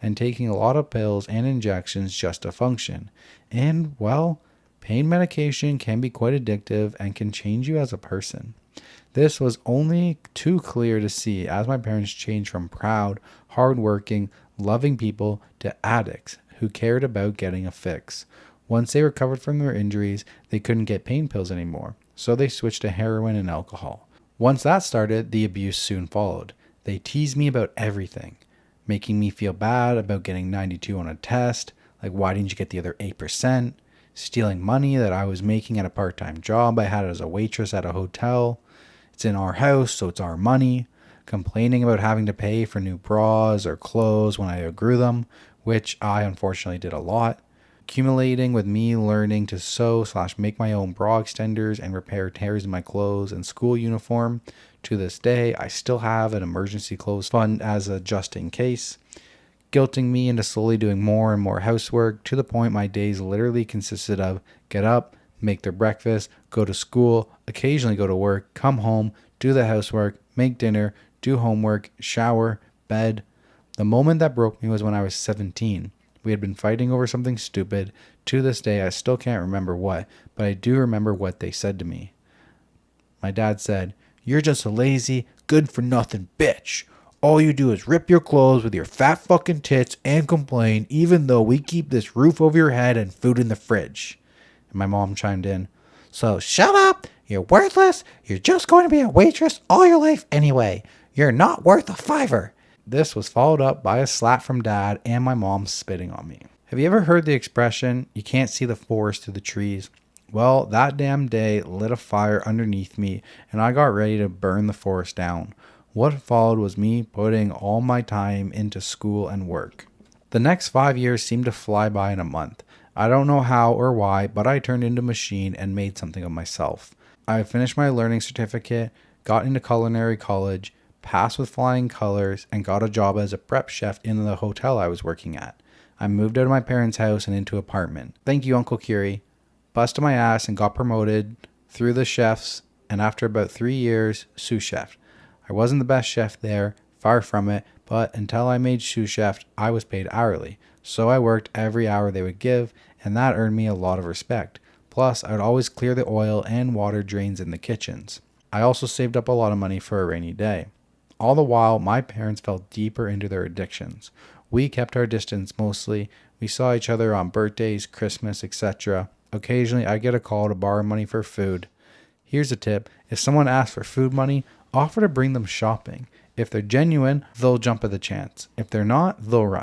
and taking a lot of pills and injections just to function. And, well, pain medication can be quite addictive and can change you as a person. This was only too clear to see as my parents changed from proud, hardworking, loving people to addicts who cared about getting a fix. Once they recovered from their injuries, they couldn't get pain pills anymore, so they switched to heroin and alcohol. Once that started, the abuse soon followed. They teased me about everything, making me feel bad about getting 92 on a test, like why didn't you get the other 8%, stealing money that I was making at a part-time job I had as a waitress at a hotel. It's in our house, so it's our money. Complaining about having to pay for new bras or clothes when I outgrew them, which I unfortunately did a lot. Accumulating with me learning to sew/make my own bra extenders and repair tears in my clothes and school uniform. To this day, I still have an emergency clothes fund as a just in case. Guilting me into slowly doing more and more housework to the point my days literally consisted of get up, make their breakfast, go to school, occasionally go to work, come home, do the housework, make dinner, do homework, shower, bed. The moment that broke me was when I was 17. We had been fighting over something stupid. To this day, I still can't remember what, but I do remember what they said to me. My dad said, "You're just a lazy, good-for-nothing bitch. All you do is rip your clothes with your fat fucking tits and complain, even though we keep this roof over your head and food in the fridge." And my mom chimed in, "So shut up, you're worthless, you're just going to be a waitress all your life anyway. You're not worth a fiver." This was followed up by a slap from dad and my mom spitting on me. Have you ever heard the expression, you can't see the forest through the trees? Well, that damn day lit a fire underneath me and I got ready to burn the forest down. What followed was me putting all my time into school and work. The next 5 years seemed to fly by in a month. I don't know how or why, but I turned into a machine and made something of myself. I finished my learning certificate, got into culinary college, passed with flying colors, and got a job as a prep chef in the hotel I was working at. I moved out of my parents' house and into an apartment. Thank you, Uncle Curie. Busted my ass and got promoted through the chefs, and after about 3 years, sous chef. I wasn't the best chef there, far from it, but until I made sous chef, I was paid hourly. So I worked every hour they would give, and that earned me a lot of respect. Plus, I would always clear the oil and water drains in the kitchens. I also saved up a lot of money for a rainy day. All the while, my parents fell deeper into their addictions. We kept our distance mostly. We saw each other on birthdays, Christmas, etc. Occasionally, I get a call to borrow money for food. Here's a tip. If someone asks for food money, offer to bring them shopping. If they're genuine, they'll jump at the chance. If they're not, they'll run.